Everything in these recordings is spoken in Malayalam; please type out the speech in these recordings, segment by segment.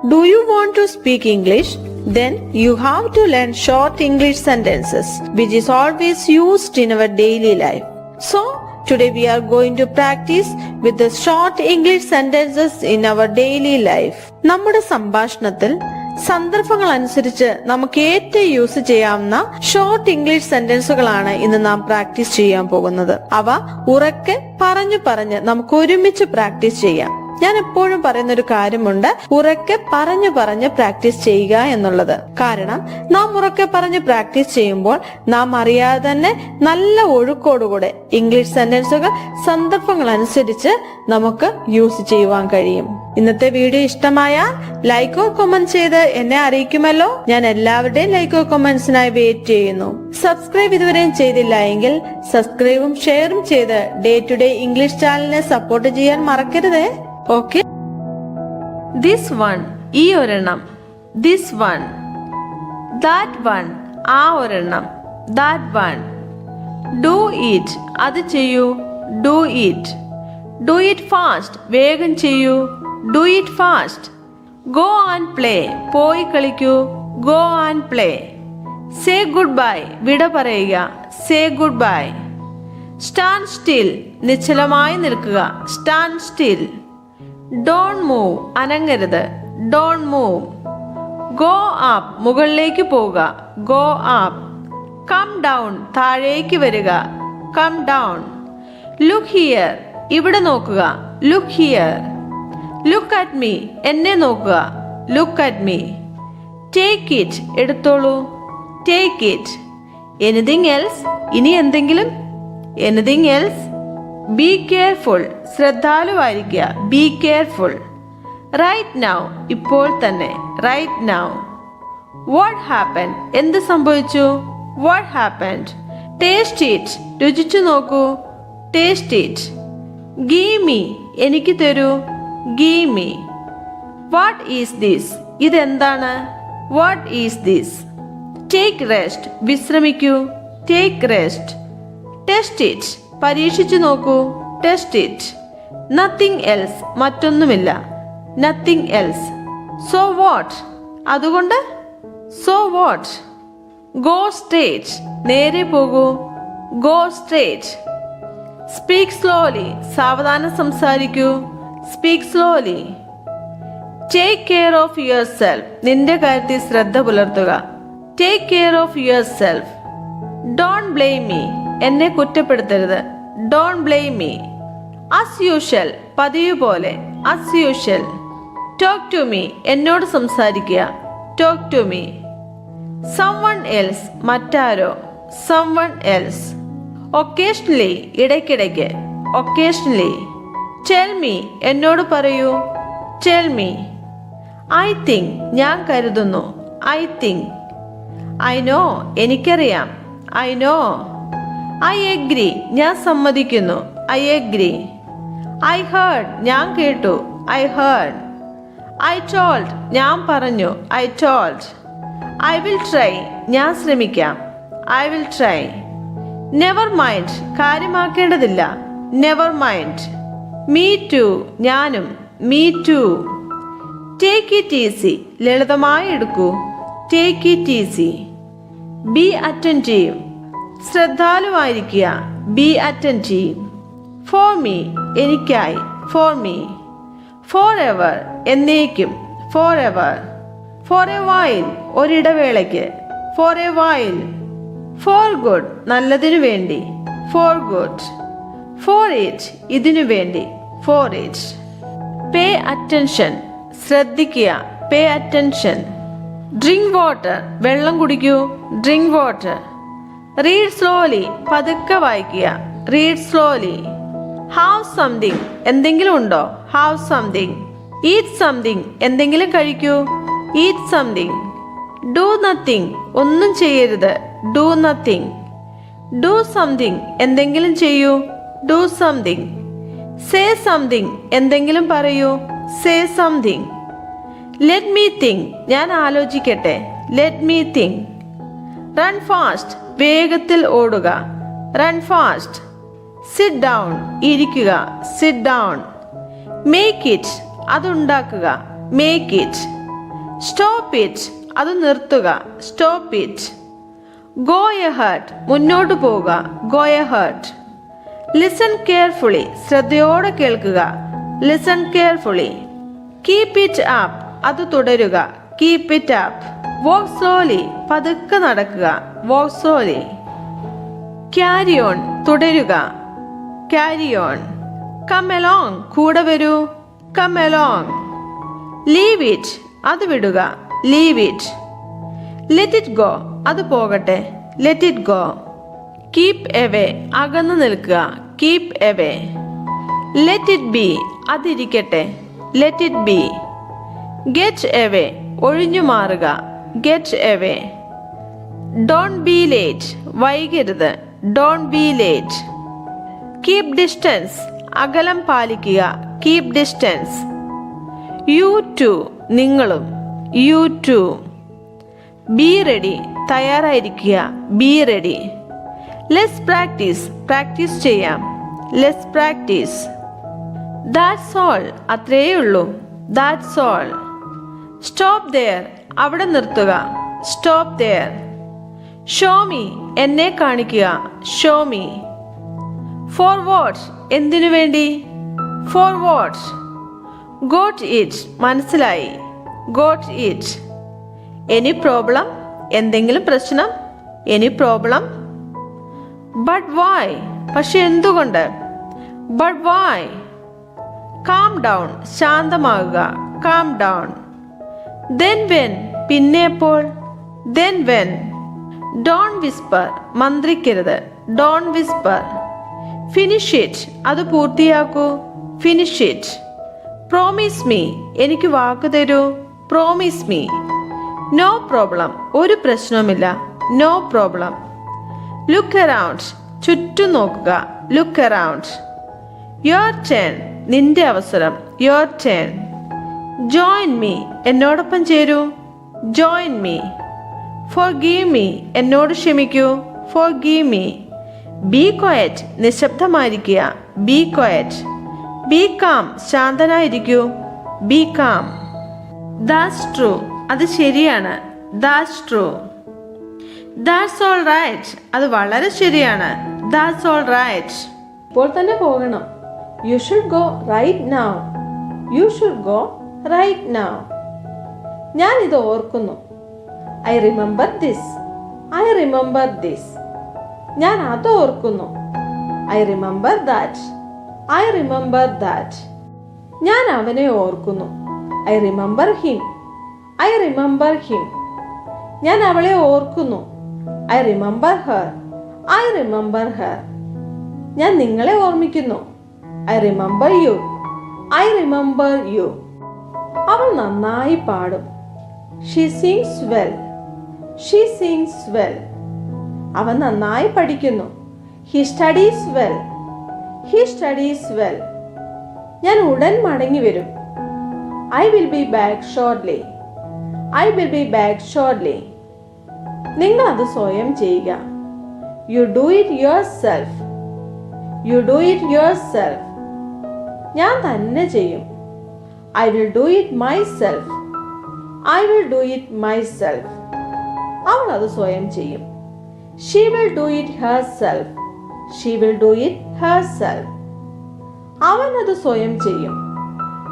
Do you want to speak English? Then you have to learn short English sentences, which is always used in our daily life. So, today we are going to practice with the short English sentences in our daily life. നമ്മുടെ സംഭാഷണത്തിൽ സന്ദർഭങ്ങൾ അനുസരിച്ച് നമുക്ക് ഏറ്റവും യൂസ് ചെയ്യാവുന്ന ഷോർട്ട് ഇംഗ്ലീഷ് സെന്റൻസുകളാണ് ഇന്ന് നാം പ്രാക്ടീസ് ചെയ്യാൻ പോകുന്നത്. അവ ഉറക്കെ പറഞ്ഞു നമുക്ക് ഒരുമിച്ച് പ്രാക്ടീസ് ചെയ്യാം. ഞാൻ എപ്പോഴും പറയുന്ന ഒരു കാര്യമുണ്ട്, ഉറക്കെ പറഞ്ഞു പ്രാക്ടീസ് ചെയ്യുക എന്നുള്ളത്. കാരണം നാം ഉറക്കെ പറഞ്ഞ് പ്രാക്ടീസ് ചെയ്യുമ്പോൾ നാം അറിയാതെ തന്നെ നല്ല ഒഴുക്കോടുകൂടെ ഇംഗ്ലീഷ് സെന്റൻസുകൾ സന്ദർഭങ്ങൾ അനുസരിച്ച് നമുക്ക് യൂസ് ചെയ്യുവാൻ കഴിയും. ഇന്നത്തെ വീഡിയോ ഇഷ്ടമായാൽ ലൈക്കോ കമന്റ് ചെയ്ത് എന്നെ അറിയിക്കുമല്ലോ. ഞാൻ എല്ലാവരുടെയും ലൈക്കോ കമന്റ്സിനായി വെയിറ്റ് ചെയ്യുന്നു. സബ്സ്ക്രൈബ് ഇതുവരെയും ചെയ്തില്ല എങ്കിൽ സബ്സ്ക്രൈബും ഷെയറും ചെയ്ത് ഡേ ടു ഡേ ഇംഗ്ലീഷ് ചാനലിനെ സപ്പോർട്ട് ചെയ്യാൻ മറക്കരുതേ. ഓക്കെ, ദിസ് വൺ, ഈ ഒരെണ്ണം. This one. ദാറ്റ് വൺ, ആ ഒരെണ്ണം. That one. ഡു ഇറ്റ്, അത് ചെയ്യൂ. Do it. Do it fast, വേഗം ചെയ്യൂ. Do it fast. Go and play, പോയി കളിക്കൂ. Go and play. Say good bye, വിട പറയുക. Say good bye. Stand still, നിശ്ചലമായി നിൽക്കുക. Stand still. ഡോണ്ട് മൂവ്, അനങ്ങരുത്. Don't move. ഗോ അപ്പ്, മുകളിലേക്ക് പോവുക. Go up. കം ഡൗൺ, താഴേക്ക് വരിക. Come down. ലുക്ക് ഹിയർ, ഇവിടെ നോക്കുക. Look here. Look at me, എന്നെ നോക്കുക. Look at me. Take it, എടുത്തോളൂ. Take it. എനിത്തിങ് എൽസ്, ഇനി എന്തെങ്കിലും. Anything else. ബി കെയർഫുൾ, ശ്രദ്ധാലുവായിരിക്കുക. Be careful. റൈറ്റ് നൗ, ഇപ്പോൾ തന്നെ. Right now. വാട്ട് ഹാപ്പൻ, എന്ത് സംഭവിച്ചു. What happened. ടേസ്റ്റ് ഇറ്റ്, രുചിച്ചു നോക്കൂ. Taste it. ഗീവ് മീ, എനിക്ക് തരൂ. Give me. What is this, ഇതെന്താണ്. What is this. Take rest, വിശ്രമിക്കൂ. Take rest. ടെസ്റ്റ് ഇറ്റ്, പരീക്ഷിച്ചു നോക്കൂ. Test it. നത്തിങ് എൽസ്, മറ്റൊന്നുമില്ല. Nothing else. സോ വാട്ട്, അതുകൊണ്ട്. So what. ഗോ സ്ട്രേറ്റ്, നേരെ പോകൂ. Go straight. സ്പീക്ക് സ്ലോലി, സാവധാനം സംസാരിക്കൂ. Speak slowly. Take care of your self, നിന്റെ കാര്യത്തിൽ ശ്രദ്ധ പുലർത്തുക. Take care of your self. Don't blame me, എന്നെ കുറ്റപ്പെടുത്തരുത്. Don't blame me. As usual, പതിവ് പോലെ. As usual. Talk to me, എന്നോട് സംസാരിക്കുക. Talk to me. Someone else, മറ്റാരോ. Someone else. ഒക്കേഷണലി, ഇടയ്ക്കിടയ്ക്ക്. ഒക്കേഷണലി. ടെൽ മീ, എന്നോട് പറയൂ. Tell me. ഐ തിങ്ക്, ഞാൻ കരുതുന്നു. I think. ഐ നോ, എനിക്കറിയാം. I know. ഐ എഗ്രി, ഞാൻ സമ്മതിക്കുന്നു. I agree. ഐ ഹേർഡ്, ഞാൻ കേട്ടു. I heard. ഐ ടോൾഡ്, ഞാൻ പറഞ്ഞു. I told. I will try, ഞാൻ ശ്രമിക്കാം. I will try. Never mind, കാര്യമാക്കേണ്ടതില്ല. Never mind. മീ ടു, ഞാനും. Me too. Take it easy, ലളിതമായി എടുക്കൂ. Take it easy. Be attentive, ശ്രദ്ധാലുവായിരിക്കുക. Be attentive. ഫോർ മീ, എനിക്കായി. For me. ഫോർ എവർ, എന്നേക്കും. For ever. For a while, ഒരിടവേളയ്ക്ക്. For a while. For good, നല്ലതിനു വേണ്ടി. For good. ഫോർ ഇറ്റ്, ഇതിനു വേണ്ടി. For it. പേ അറ്റൻഷൻ, ശ്രദ്ധിക്കുക. Pay attention. ഡ്രിങ്ക് വാട്ടർ, വെള്ളം കുടിക്കൂ. Drink water. റീഡ് സ്ലോലി, പതുക്കെ വായിക്കുക. Read slowly. ഹാവ് സംതിങ്, എന്തെങ്കിലും ഉണ്ടോ. Have something. ഈറ്റ് സംതിങ്, എന്തെങ്കിലും കഴിക്കൂ. Eat something. ഡു നത്തിങ്, ഒന്നും ചെയ്യരുത്. Do nothing. ഡു സംതിങ്, എന്തെങ്കിലും ചെയ്യൂ. Do something. സേ സംതിങ്, എന്തെങ്കിലും പറയൂ. Say something. Let me think, ഞാൻ ആലോചിക്കട്ടെ. Let me think. Run fast, വേഗത്തിൽ ഓടുക. Run fast. സിറ്റ് ഡൗൺ, ഇരിക്കുക. Sit down. മേക്ക് ഇറ്റ്, അതുണ്ടാക്കുക. Make it. സ്റ്റോപ്പ് ഇറ്റ്, അത് നിർത്തുക. Stop it. ഗോ എഹെഡ്, മുന്നോട്ട് പോവുക. Go ahead. ലിസൺ കെയർഫുള്ളി, ശ്രദ്ധയോടെ കേൾക്കുക. Listen carefully. Keep it up, അത് തുടരുക. Keep it up. Walk slowly, പതുക്കെ നടക്കുക. Walk slowly. ക്യാരി ഓൺ, തുടരുക. Carry on. കം എലോങ്, കൂടെ വരൂ. Come along. ലീവ് ഇറ്റ്, അത് വിടുക. Leave it. Let it go, അത് പോകട്ടെ. Let it go. Keep away, അകന്നു നിൽക്കുക. Keep away. Let it be, അതിരിക്കട്ടെ. Let it be. Get away, ഒഴിഞ്ഞു മാറുക. Get away. Don't be late, വൈകരുത്. Don't be late. Keep distance, അകലം പാലിക്കുക. Keep distance. യു ടു, നിങ്ങളും. You too. ബി റെഡി, തയ്യാറായിരിക്കുക. Be ready. Let's practice, practice ചെയ്യാം. Let's practice. ദാറ്റ്സ് ഓൾ, അത്രയേ ഉള്ളൂ. That's all. സ്റ്റോപ്പ് ദെയർ, അവിടെ നിർത്തുക. Stop there. ഷോ മീ, എന്നെ കാണിക്കുക. Show me. ഫോർ വാട്ട്, എന്തിനു വേണ്ടി. For what. ഗോട്ട് ഇറ്റ്, മനസ്സിലായി. Got it. എനി പ്രോബ്ലം, എന്തെങ്കിലും പ്രശ്നം. Any problem. ബട്ട് വൈ, പക്ഷെ എന്തുകൊണ്ട്. But why. കാം ഡൗൺ, ശാന്തമാകുക. Calm down. ദെൻ വെൻ, പിന്നെ എപ്പോൾ. Then when. ഡോൺ വിസ്പർ, മന്ത്രിക്കരുത്. Don't whisper. ഫിനിഷ് ഇറ്റ്, അത് പൂർത്തിയാക്കൂ. Finish it. പ്രോമിസ് മീ, എനിക്ക് വാക്ക് തരൂ. Promise me. നോ പ്രോബ്ലം, ഒരു പ്രശ്നവുമില്ല. No problem. ലുക്ക് അറൗണ്ട്, ചുറ്റും നോക്കുക. Look around. യുവർ ടേൺ, നിന്റെ അവസരം. Your turn. ജോയിൻ മീ, എന്നോടൊപ്പം ചേരൂ. Join me. ഫോർഗീവ് മീ, എന്നോട് ക്ഷമിക്കൂ. Forgive me. ബി ക്വയറ്റ്, നിശബ്ദമായിരിക്കുക. Be quiet. ബി കാം, ശാന്തനായിരിക്കൂ. Be calm. ദാറ്റ്സ് ട്രൂ, അത് ശരിയാണ്. That's true. That's all right, അത് വളരെ ശരിയാണ്. That's all right. ഇപ്പോൾ തന്നെ പോകണം. You should go right now. You should go right now. ഞാൻ ഇത് ഓർക്കുന്നു. I remember this. I remember this. ഞാൻ അത് ഓർക്കുന്നു. I remember that. I remember that. ഞാൻ അവനെ ഓർക്കുന്നു. I remember him. I remember him. ഞാൻ അവളെ ഓർക്കുന്നു. I remember Har. I remember Har. ഞാൻ നിങ്ങളെ ഓർമ്മിക്കുന്നു. I remember you. I remember you. അവൾ നന്നായി പാടും. She sings well. She sings well. അവൻ നന്നായി പഠിക്കുന്നു. He studies well. He studies well. ഞാൻ ഉടൻ മടങ്ങി വരും. I will be back shortly. I will be back shortly. നിങ്ങൾ അത് സ്വയം ചെയ്യുക. You do it your self. You do it your self. ഞാൻ തന്നെ ചെയ്യും. I will do it myself. I will do it myself. അവൾ അത് സ്വയം ചെയ്യും. She will do it herself. She will do it herself. അവൻ അത് സ്വയം ചെയ്യും.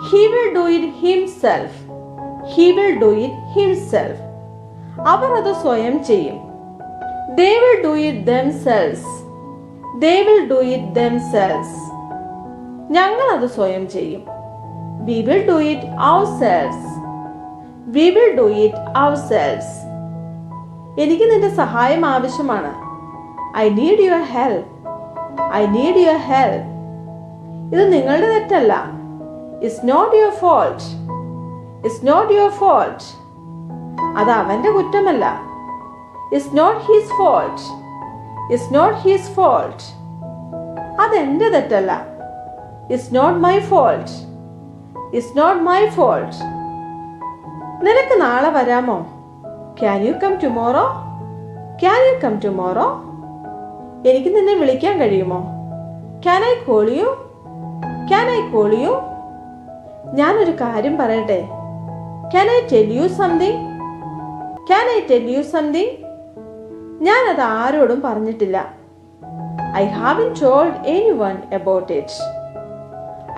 He will do it himself. He will do it himself. അവർ അത് സ്വയം ചെയ്യും. They will do it themselves. They will do it themselves. ഞങ്ങൾ അത് സ്വയം ചെയ്യും. We will do it ourselves. We will do it ourselves. എനിക്ക് നിന്റെ സഹായം ആവശ്യമാണ്. I need your help. I need your help. ഇത് നിങ്ങളുടെ തെറ്റല്ല. It's not your fault. It's not your fault. അത് അവന്റെ കുറ്റമല്ല. It's not his fault. It's not his fault. അതെന്റെ തെറ്റല്ല. It's not my fault. It's not my fault. നിനക്ക് നാളെ വരാമോ? Can you come tomorrow? Can you come tomorrow? എനിക്ക് നിന്നെ വിളിക്കാൻ കഴിയുമോ? Can I call you? Can I call you? ഞാനൊരു കാര്യം പറയട്ടെ. Can I tell you something? Can I tell you something? ഞാനത് ആരോടും പറഞ്ഞിട്ടില്ല. I haven't told anyone about it.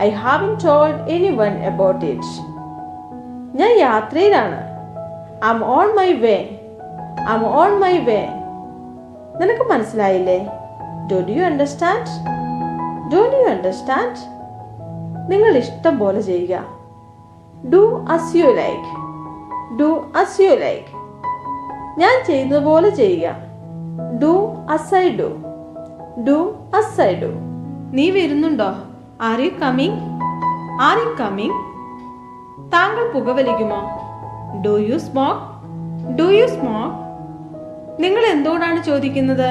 I haven't told anyone about it. ഞാൻ യാത്രയിലാണ്. I'm on my way. I'm on my way. നിനക്ക് മനസ്സിലായില്ലേ? Don't you understand? Don't you understand? നിങ്ങൾ ഇഷ്ടം പോലെ ചെയ്യുക. Do as you like. Do as you like. ഞാൻ ചെയ്യുന്നത് പോലെ ചെയ്യുക. Do as I do. Do as I do. നീ വരുന്നുണ്ടോ? Are you coming? Are you coming? താങ്കൾ പുകവലിക്കുമോ? Do you smoke? Do you smoke? നിങ്ങൾ എന്തുകൊണ്ടാണ് ചോദിക്കുന്നത്?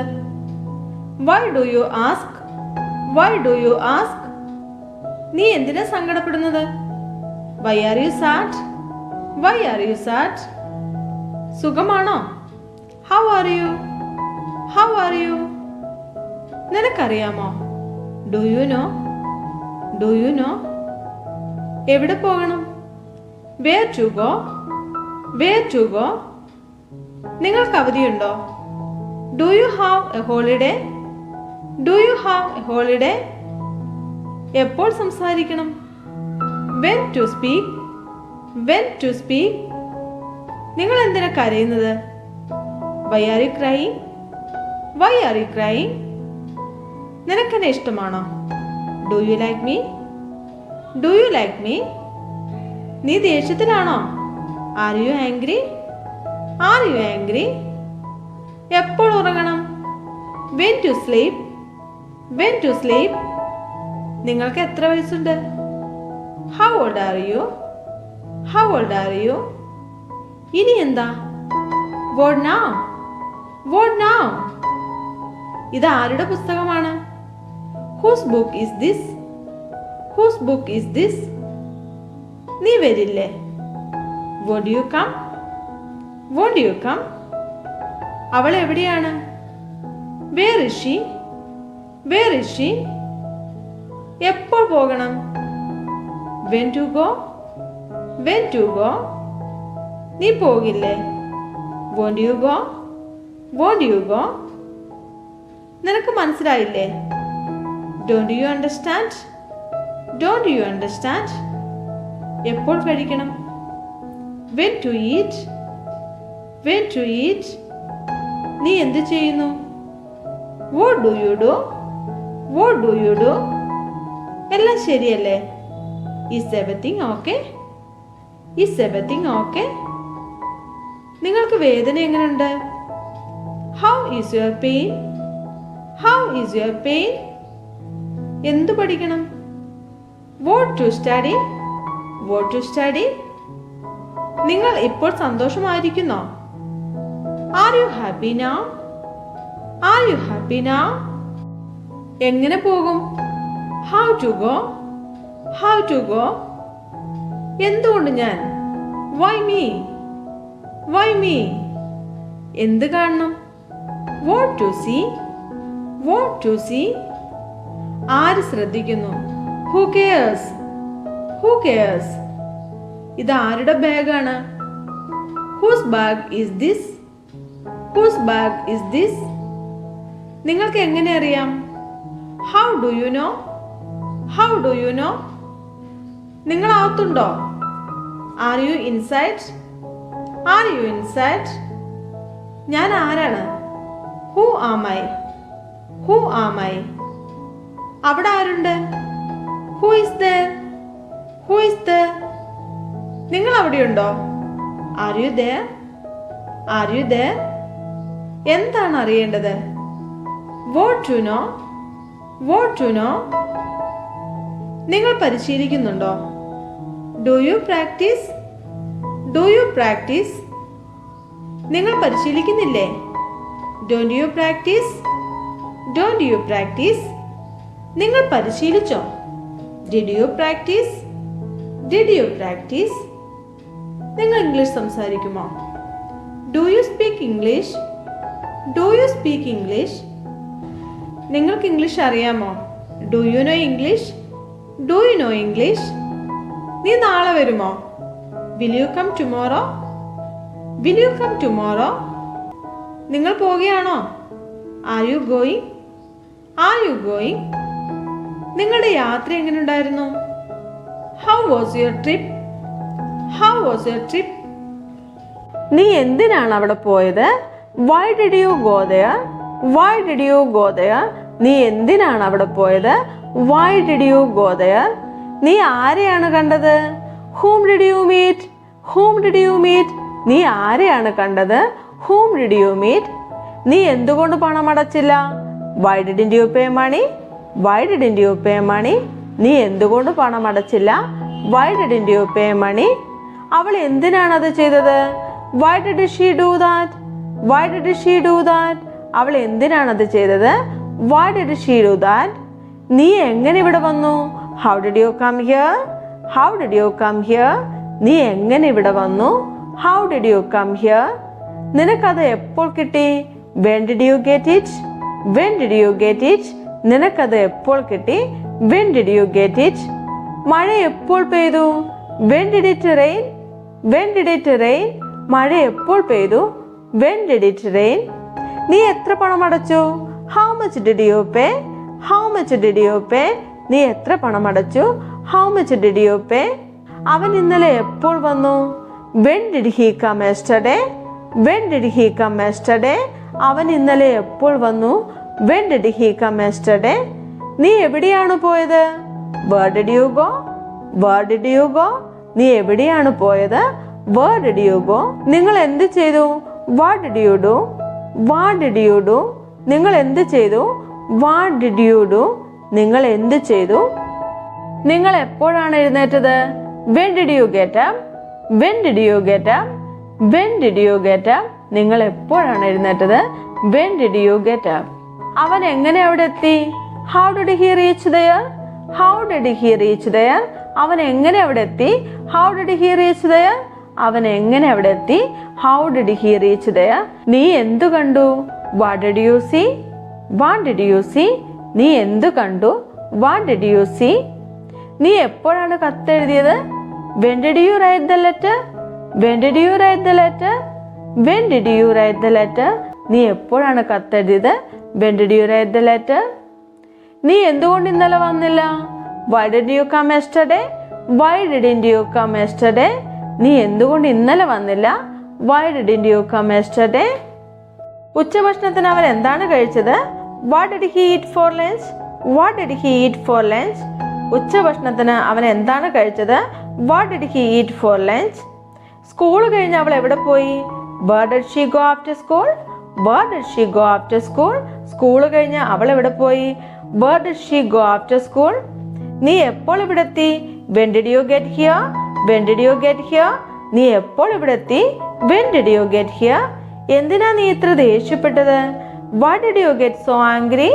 Why do you ask? Why do you ask? നീ എന്തിനാ സങ്കടപ്പെടുന്നത്? Why are you sad? Why are you sad? സുഖമാണോ? How are you? How are you? നിനക്കറിയാമോ? Do you know? Do you know? എവിടെ പോകണം? Where to go? Where to go? നിങ്ങൾക്ക് അവധിയുണ്ടോ? Do you have a holiday? Do you have a holiday? എപ്പോൾ സംസാരിക്കണം? When to speak? When to speak? നിങ്ങൾ എന്തിനാ കരയുന്നത്? Why are you crying? Why are you crying? നിനക്കെന്നെ ഇഷ്ടമാണോ? Do you like me? Do you like me? നീ ദേഷ്യത്തിലാണോ? Are you angry? Are you angry? എപ്പോൾ ഉറങ്ങണം? When to sleep? When to sleep? നിങ്ങൾക്ക് എത്ര വയസ്സുണ്ട്? How old are you? How old are you? ഇനി എന്താ? What now? What now? ഇത് ആരുടെ പുസ്തകമാണ്? Whose book is this? Whose book is this? നീ വരില്ലേ? Would you come? Would you come? അവൾ എവിടെയാണ്? Where is she? Where is she? എപ്പോൾ പോകണം? When to go? When to go? നീ പോകില്ലേ? Won't you go? Won't you go? നിനക്ക് മനസ്സിലായില്ലേ? Don't you understand? Don't you understand? എപ്പോൾ കഴിക്കണം? When to eat? When to eat? നീ എന്ത് ചെയ്യുന്നു? What do you do? What do you do? എല്ലാം ശരിയല്ലേ? Is everything okay? Is everything okay? നിങ്ങൾക്ക് വേദന എങ്ങനെയുണ്ട്? How is your pain? How is your pain? എന്തു പഠിക്കണം? What to study? What to study? നിങ്ങൾ ഇപ്പോൾ സന്തോഷമായിരിക്കുന്നോ? Are you happy now? Are you happy now? എങ്ങനെ പോകും? How to go? How to go? എന്തുകൊണ്ട് ഞാൻ? Why me? Why me? എന്ത് കാണണം? What to see? What to see? ആര് ശ്രദ്ധിക്കുന്നു? Who cares? Who cares? ഇത് ആരുടെ ബാഗാണ്? Whose bag is this? Whose bag is this? നിങ്ങൾക്ക് എങ്ങനെ അറിയാം? How do you know? How do you know? നിങ്ങൾ അകത്തുണ്ടോ? Are you inside? Are you inside? ഞാൻ ആരാണ്? Who am I? Who am I? അവിടെ ആരുണ്ട്? Who is there? Who is there? നിങ്ങൾ അവിടെയുണ്ടോ? Are you there? Are you there? എന്താണ് അറിയേണ്ടത്? What to know? What to know? നിങ്ങൾ പരിശീലിക്കുന്നുണ്ടോ? Do you practice? Do you practice? നിങ്ങൾ പരിശീലിക്കുന്നില്ലേ? Don't you practice? Don't you practice? നിങ്ങൾ പരിശീലിച്ചോ? Did you practice? Did you practice? നിങ്ങൾ ഇംഗ്ലീഷ് സംസാരിക്കുമോ? Do you speak English? Do you speak English? നിങ്ങൾക്ക് ഇംഗ്ലീഷ് അറിയാമോ? Do you know English? Do you know English? നീ നാളെ വരുമോ? Will you come tomorrow? Will you come tomorrow? നിങ്ങൾ പോവുകയാണോ? Are you going? Are you going? നിങ്ങളുടെ യാത്ര എങ്ങനെയുണ്ടായിരുന്നു? How was your trip? How was your trip? നീ എന്തിനാണ് അവിടെ പോയത്? Why did you go there? Why did you go there? നീ എന്തിനാണ് അവിടെ പോയത്? Why did you go there? നീ ആരെയാണ് കണ്ടത്? Whom did you meet? Whom did you meet? നീ ആരെയാണ് കണ്ടത്? Whom did you meet? നീ എന്തുകൊണ്ട് പണം അടച്ചില്ല? Why didn't you pay money? Why didn't you pay money? നീ എന്തുകൊണ്ട് പണം അടച്ചില്ല? Why didn't you pay money? അവൾ എന്തിനാണ് അത് ചെയ്തത്? Why did she do that? Why did she do that? അവൾ എന്തിനാണ് അത് ചെയ്തത്? Why did she do that? നീ എങ്ങനെ ഇവിടെ വന്നു? How did you come here? How did you come here? നീ എങ്ങനെ ഇവിടെ വന്നു? How did you come here? നിനക്കത് എപ്പോൾ കിട്ടി? When did you get it? When did you get it? നിനക്കത് എപ്പോൾ കിട്ടി? When did you get it? മഴ എപ്പോൾ പെയ്തു? When did it rain? When did it rain? മഴ എപ്പോൾ പെയ്തു? When did it rain? നീ എത്ര പണം അടച്ചു? How much did you pay? How much did you pay? നീ എത്ര പണം അടച്ചു? How much did you pay? അവൻ ഇന്നലെ എപ്പോൾ വന്നു? When did he come yesterday? When did he come yesterday? അവൻ ഇന്നലെ എപ്പോൾ വന്നു? When did he come yesterday? നീ എവിടെയാണ് പോയത്? Where did you go? Where did you go? നീ എവിടെയാണ് പോയത്? Where did you go? നിങ്ങൾ എന്ത് ചെയ്തു? What did you do? What did you do? നിങ്ങൾ എന്ത് ചെയ്തു? What did you do? നിങ്ങൾ എന്ത് ചെയ്തു? നിങ്ങൾ എപ്പോഴാണ് എഴുന്നേറ്റത്? When did you get up? When did you get up? When did you get up? നിങ്ങൾ എപ്പോഴാണ് എഴുന്നേറ്റത്? When did you get up? അവൻ എങ്ങനെ അവിടെ എത്തി? How did he reach there? How did he reach there? അവൻ എങ്ങനെ അവിടെ എത്തി? How did he reach there? അവൻ എങ്ങനെ അവിടെ എത്തി? How did he reach there? നീ എന്തു കണ്ടു? What did you see? What did you see? നീ എന്തു കണ്ടു? What did you see? നീ എപ്പോഴാണ് കത്തെഴുതിയത്? When did you write the letter? When did you write the letter? When did you write the letter? നീ എപ്പോഴാണ് കത്തെഴുതിയത്? When did you write the letter? നീ എന്തുകൊണ്ട് ഇന്നലെ വന്നില്ല? Why didn't you come yesterday? Why didn't you come yesterday? നീ എന്തുകൊണ്ട് ഇന്നലെ വന്നില്ല? Why didn't you come yesterday? ഉച്ചഭക്ഷണത്തിന് അവൻ എന്താണ് കഴിച്ചത്? What did he eat for lunch? What did he eat for lunch? ഉച്ചഭക്ഷണത്തിന് അവൻ എന്താണ് കഴിച്ചത്? What did he eat for lunch? School കഴിഞ്ഞ് അവൾ എവിടെ പോയി? Where did she go after school? Where did she go after school? School കഴിഞ്ഞ് അവൾ എവിടെ പോയി? Where did she go after school? നീ എപ്പോൾ ഇവിടെ എത്തി? When did you get here? When did you get here? നീ എപ്പോൾ ഇവിടെ എത്തി? When did you get here? എന്തിനാ നീ ഇത്ര ദേഷ്യപ്പെട്ടത്? Why did you get so angry?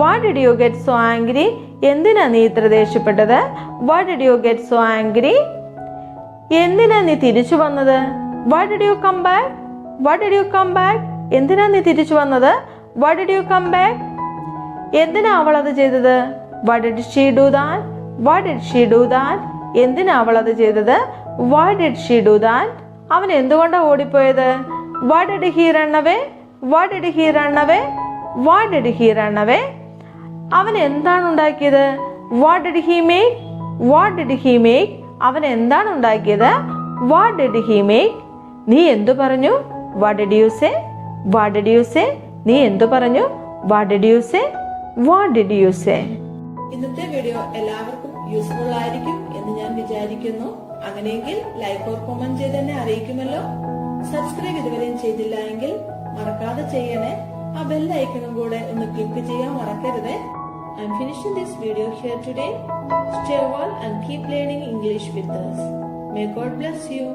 Why did you get so angry? എന്തിനാ നീ ഇത്ര ദേഷ്യപ്പെട്ടത്? Why did you get so angry? എന്തിനാ നീ തിരിച്ചു വന്നത്? Why did you come back? Why did you come back? എന്തിനാ നീ തിരിച്ചു വന്നത്? Why did you come back? എന്തിനാ അവൾ അത് ചെയ്തത്? Why did she do that? Why did she do that? എന്തിനാ അവൾ അത് ചെയ്തത്? Why did she do that? അവൻ എന്തുകൊണ്ടാണ് ഓടിപ്പോയത്? Why did he run away? Why did he run away? Why did he run away? അവൻ എന്താണ് ഉണ്ടാക്കിയത്? What did he make? What did he make? അവൻ എന്താണ് ഉണ്ടാക്കിയത്? What did he make? നീ എന്തു പറഞ്ഞു? What did you say? What did you say? നീ എന്തു പറഞ്ഞു? What did you say? What did you say? ഇന്നത്തെ വീഡിയോ എല്ലാവർക്കും യൂസ്ഫുൾ ആയിരിക്കും എന്ന് ഞാൻ വിചാരിക്കുന്നു. അങ്ങനെയെങ്കിൽ ലൈക്ക് ഓർ കമന്റ് ചെയ്ത് എന്നെ അറിയിക്കുമല്ലോ. സബ്സ്ക്രൈബ് ഇതുവരെയും ചെയ്തില്ല എങ്കിൽ മറക്കാതെ ചെയ്യണേ. ആ ബെൽ ഐക്കണും കൂടെ ഒന്ന് ക്ലിക്ക് ചെയ്യാൻ മറക്കരുത്. I'm finishing this video here today. Stay well and keep learning English with us. May God bless you.